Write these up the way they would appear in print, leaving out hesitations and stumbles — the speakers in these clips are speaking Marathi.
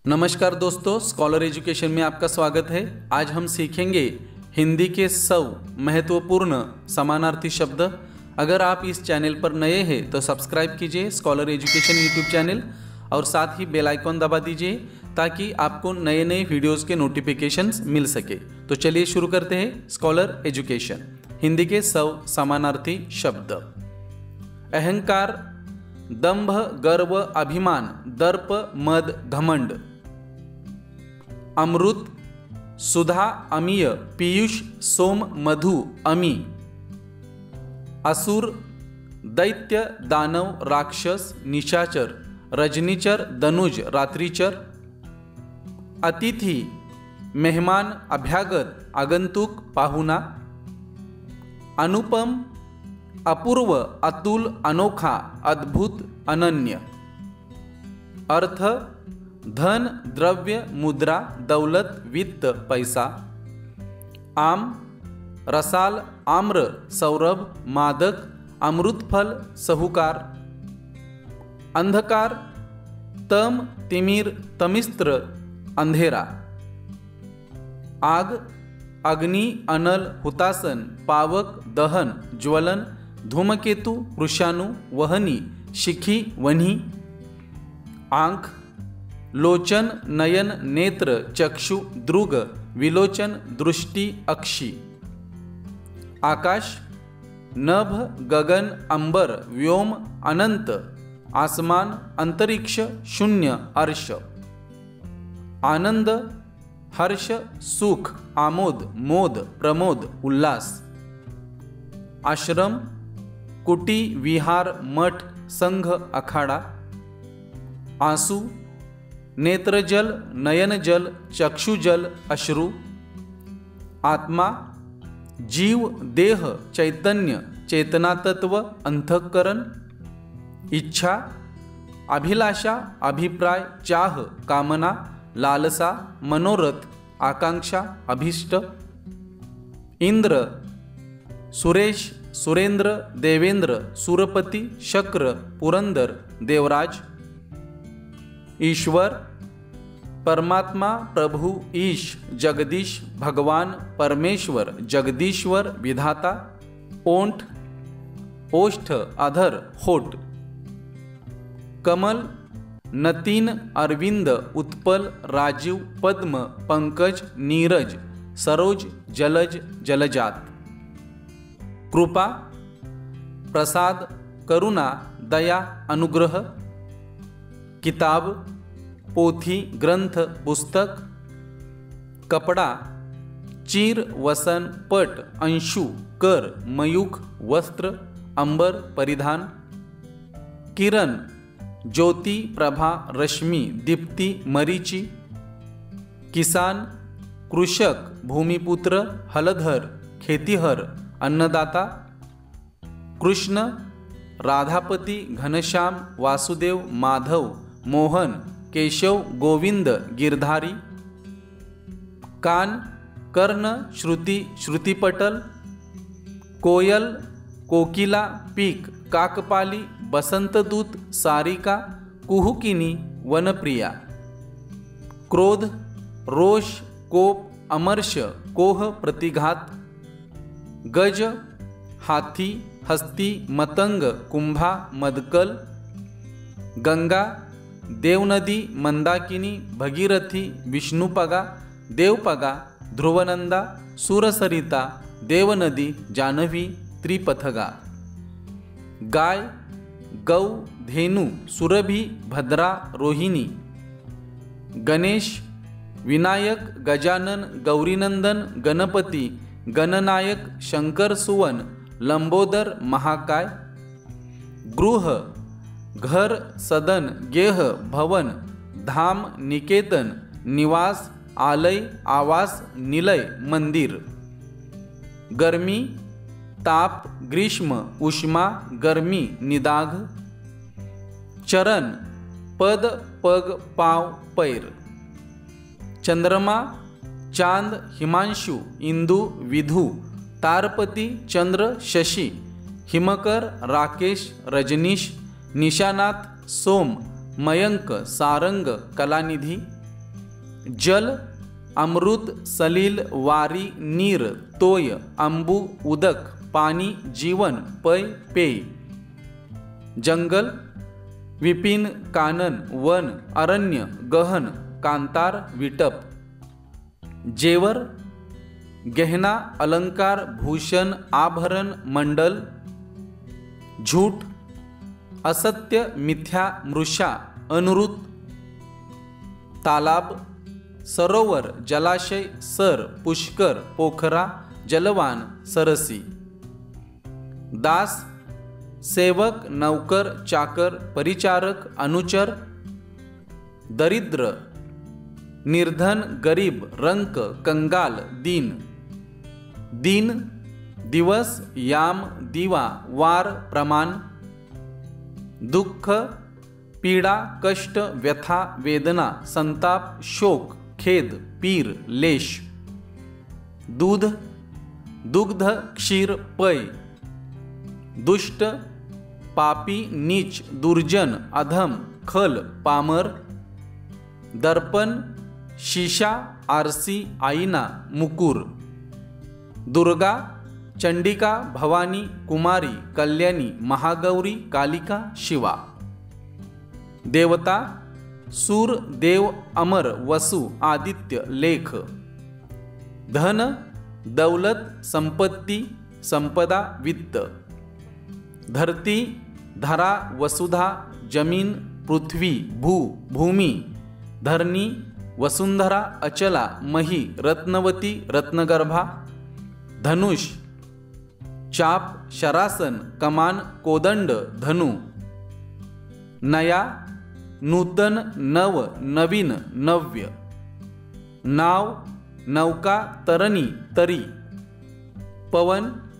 नमस्कार दोस्तों, स्कॉलर एजुकेशन में आपका स्वागत है। आज हम सीखेंगे हिंदी के 100 महत्वपूर्ण समानार्थी शब्द। अगर आप इस चैनल पर नए हैं तो सब्सक्राइब कीजिए स्कॉलर एजुकेशन यूट्यूब चैनल और साथ ही बेल आइकॉन दबा दीजिए ताकि आपको नए नए वीडियोस के नोटिफिकेशंस मिल सके। तो चलिए शुरू करते हैं स्कॉलर एजुकेशन। हिंदी के 100 समानार्थी शब्द। अहंकार, दंभ, गर्व, अभिमान, दर्प, मद, घमंड। अमृत, सुधा, अमीय, पीयूष, सोम, मधु, अमी। असुर, दैत्य, दानव, राक्षस, निशाचर, रजनीचर, दनुज, रात्रिचर। अतिथि, मेहमान, अभ्यागत, आगंतुक, पाहुणा। अनुपम, अपूर्व, अतुल, अनोखा, अद्भुत, अनन्य। अर्थ, धन, द्रव्य, मुद्रा, दौलत, वित्त, पैसा। आम, रसाल, आम्र, सौरभ, मादक, अमृतफल, साहूकार। अंधकार, तम, तिमिर, तमिस्त्र, अंधेरा। आग, अग्नि, अनल, हुतासन, पावक, दहन, ज्वलन, धूमकेतु, वृषाणु, वहनी, शिखी, वन्ही। आंख, लोचन, नयन, नेत्र, चक्षु, दृग, विलोचन, दृष्टि, अक्षी। आकाश, नभ, गगन, अंबर, व्योम, अनंत, आसमान, अंतरिक्ष, शून्य, अर्श। आनंद, हर्ष, सुख, आमोद, मोद, प्रमोद, उल्लास। आश्रम, कुटी, विहार, मठ, संघ, अखाड़ा। आंसू, नेत्रजल, नयनजल, चक्षुजल, अश्रु। आत्मा, जीव, देह, चैतन्य, चेतना तत्व, अंतःकरण। इच्छा, अभिलाषा, अभिप्राय, चाह, कामना, लालसा, मनोरथ, आकांक्षा, अभिष्ट। इंद्र, सुरेश, सुरेंद्र, देवेंद्र, सुरपति, शक्र, पुरंदर, देवराज। ईश्वर, परमात्मा, प्रभु, ईश, जगदीश, भगवान, परमेश्वर, जगदीश्वर, विधाता। ओंठ, ओष्ठ, अधर, होठ। कमल, नतीन, अरविंद, उत्पल, राजीव, पद्म, पंकज, नीरज, सरोज, जलज, जलजात। कृपा, प्रसाद, करुणा, दया, अनुग्रह। किताब, पोथी, ग्रंथ, पुस्तक। कपड़ा, चीर, वसन, पट, अंशु, कर, मयूख, वस्त्र, अंबर, परिधान। किरण, ज्योति, प्रभा, रश्मि, दीप्ति, मरीचि। किसान, कृषक, भूमिपुत्र, हलधर, खेतीहर, अन्नदाता। कृष्ण, राधापति, घनश्याम, वासुदेव, माधव, मोहन, केशव, गोविंद, गिरधारी। कान, कर्ण, श्रुति, श्रुतिपटल। कोयल, कोकिला, पीक, काकपाली, बसंतदूत, सारिका, कुहुकिनी, वनप्रिया। क्रोध, रोष, कोप, अमर्ष, कोह, प्रतिघात। गज, हाथी, हस्ती, मतंग, कुंभा, मदकल। गंगा, देवनदी, मंदाकिनी, भगीरथी, विष्णुपगा, देवपगा, ध्रुवनंदा, सुरसरिता, देवनदी, जानवी, त्रिपथगा। गाय, गौ, धेनु, सुरभि, भद्रा, रोहिणी। गणेश, विनायक, गजानन, गौरीनंदन, गणपति, गणनायक, शंकर सुवन, लंबोदर, महाकाय। गृह, घर, सदन, गेह, भवन, धाम, निकेतन, निवास, आलय, आवास, निलय, मंदिर। गर्मी, ताप, ग्रीष्म, उष्मा, गर्मी, निदाघ। चरण, पद, पग, पाव, पैर। चंद्रमा, चांद, हिमांशु, इंदु, विधु, तारपति, चंद्र, शशि। हिमकर, राकेश, रजनीश, निशानाथ, सोम, मयंक, सारंग, कलानिधी। जल, अमृत, सलील, वारी, नीर, तोय, अंबू, उदक, पाणी, जीवन, पय, पेय. जंगल, विपिन, कानन, वन, अरण्य, गहन, कांतार, विटप. जेवर, गहना, अलंकार, भूषण, आभरण, मंडल. झूठ, असत्य, मिथ्या, मृषा, अनुरुत. तालाब, सरोवर, जलाशय, सर, पुष्कर, पोखरा, जलवान, सरसी. दास, सेवक, नौकर, चाकर, परिचारक, अनुचर. दरिद्र, निर्धन, गरीब, रंक, कंगाल, दीन. दिन, दिवस, याम, दिवा, वार, प्रमाण. दुःख, पीडा, कष्ट, व्यथा, वेदना, संताप, शोक, खेद, पीर, लेश. दूध, दुग्ध, क्षीर, पय. दुष्ट, पापी, नीच, दुर्जन, अधम, खल, पामर. दर्पण, शीशा, आरसी, आईना, मुकुर. दुर्गा, चंडिका, भवानी, कुमारी, कल्याणी, महागौरी, कालिका, शिवा. देवता, सूर, देव, अमर, वसु, आदित्य, लेख. धन, दौलत, संपत्ती, संपदा, वित्त. धरती, धरा, वसुधा, जमीन, पृथ्वी, भू, भूमी. धरणी, वसुंधरा, अचला, मही, रत्नवती, रत्नगर्भा. धनुष, चाप, शरासन, कमान, कोदंड, धनु. नया, नूतन, नव, नवीन, नव्य. नाव, नौका, तरणी, तरी. पवन,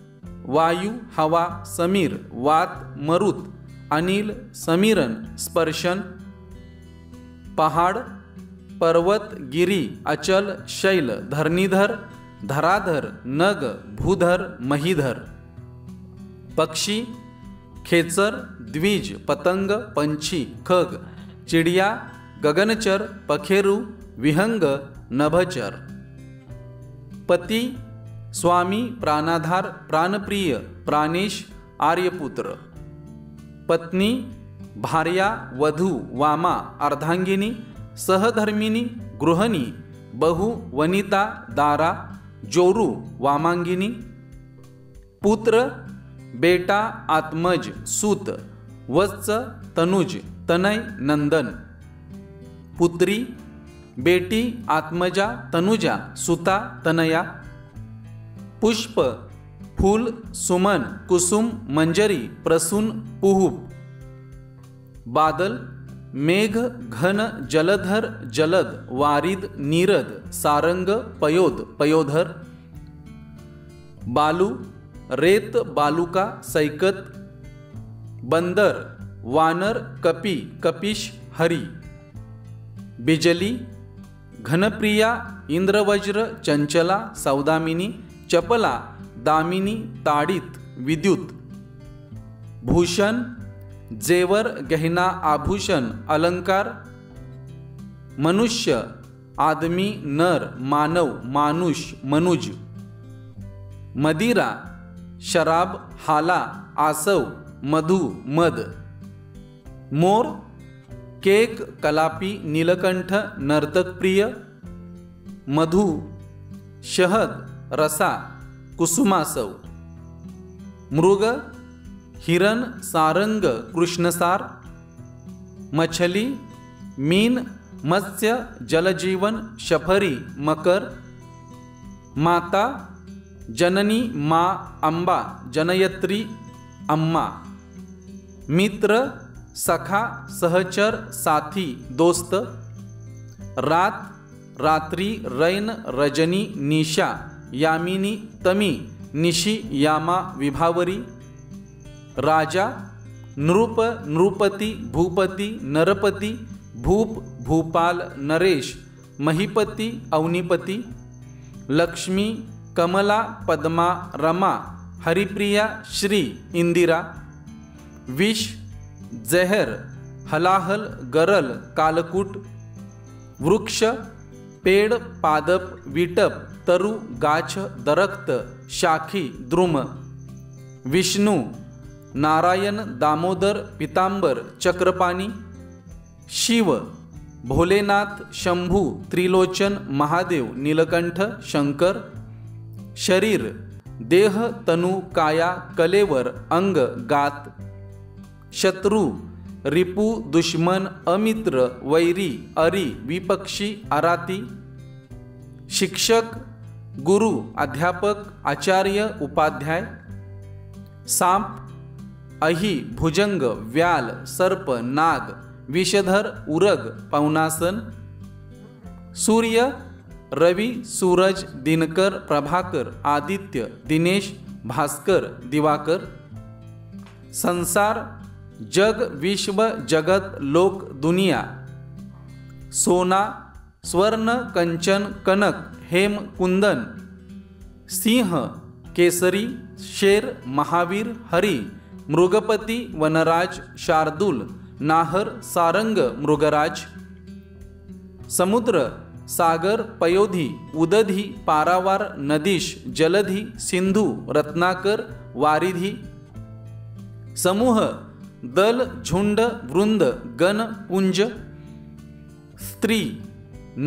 वायू, हवा, समीर, वात, मरुत, अनिल, समीरन, स्पर्शन. पहाड, पर्वत, गिरी, अचल, शैल, धरणीधर, धराधर, नग, भूधर, महीधर. पक्षी, खेचर, द्विज, पतंग, पंछी, खग, चिडिया, गगनचर, पखेरू, विहंग, नभचर. पती, स्वामी, प्राणाधार, प्राणप्रिय, प्राणेश, आर्यपुत्र. पत्नी, भार्या, वधू, वामा, अर्धांगिनी, सहधर्मिणी, गृहिणी, बहु, वनिता, दारा, जोरू, वामांगिनी. पुत्र, बेटा, आत्मज, सूत, वत्स, तनुज, तनय, नंदन. पुत्री, बेटी, आत्मजा, तनुजा, सुता, तनया. पुष्प, फूल, सुमन, कुसुम, मंजरी, प्रसून, पुहुप. बादल, मेघ, घन, जलधर, जलद, वारिद, नीरद, सारंग, पयोद, पयोधर. बालू, रेत, बालुका, सैकत. बंदर, वानर, कपी, कपिश, हरी. बिजली, घनप्रिया, इंद्रवज्र, चंचला, सौदामिनी, चपला, दामिनी, ताडित, विद्युत. भूषण, जेवर, गहना, आभूषण, अलंकार. मनुष्य, आदमी, नर, मानव, मानुष, मनुज. मदिरा, शराब, हाला, आसव, मधु, मद. मोर, केक, कलापी, नीलकंठ, नर्तकप्रिय. मधु, शहद, रसा, कुसुमासव. मृग, हिरण, सारंग, कृष्णसार. मछली, मीन, मत्स्य, जलजीवन, शफरी, मकर. माता, जननी, मा, अंबा, जनयत्री, अम्मा. मित्र, सखा, सहचर, साथी, दोस्त. रात, रात्री, रैन, रजनी, निशा, यामिनी, तमी, निशी, यामा, विभावरी. राजा, नृप, नृपती, भूपती, नरपती, भूप, भूपाल, नरेश, महीपती, अवनीपती. लक्ष्मी, कमला, पद्मा, रमा, हरिप्रिया, श्री, इंदिरा. विष, जहर, हलाहल, गरल, कालकूट. वृक्ष, पेड़ पादप विटप तरु गाछ दरख्त शाखी द्रुम। विष्णु नारायण दामोदर पीतांबर चक्रपाणी। शिव भोलेनाथ शंभू त्रिलोचन महादेव नीलकंठ शंकर। शरीर देह तनु काया कलेवर अंग गात। शत्रु रिपु दुश्मन अमित्र वैरी अरी विपक्षी अराती। शिक्षक गुरु अध्यापक आचार्य उपाध्याय। सांप अही भुजंग व्याल सर्प नाग विषधर उरग पवनासन। सूर्य रवि सूरज दिनकर प्रभाकर आदित्य दिनेश भास्कर दिवाकर। संसार जग विश्व जगत लोक दुनिया। सोना स्वर्ण कंचन कनक हेम कुंदन। सिंह केसरी शेर महावीर हरी मृगपती वनराज शार्दूल नाहर सारंग मृगराज। समुद्र सागर पयोधी उदधी पारावार नदीश जलधी सिंधु रत्नाकर वारिधी। समूह दल झुंड वृंद गण पुंज। स्त्री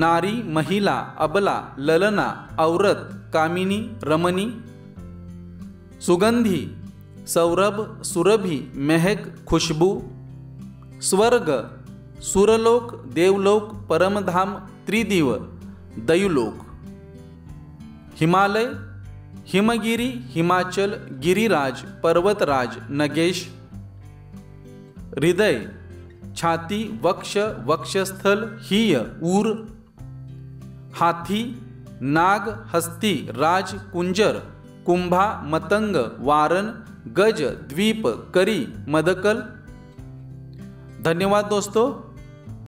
नारी महिला अबला ललना औरत कामिनी रमणी। सुगंधी सौरभ सुरभि महक खुशबू। स्वर्ग सुरलोक देवलोक परमधाम त्रिदिव दैवलोक। हिमालय हिमगिरी हिमाचल गिरिराज पर्वतराज नगेश। हृदय छाती वक्ष वक्षस्थल हीय ऊर। हाथी नाग हस्ती राज कुंजर कुंभा मतंग वारन गज द्वीप करी मदकल। धन्यवाद दोस्तों।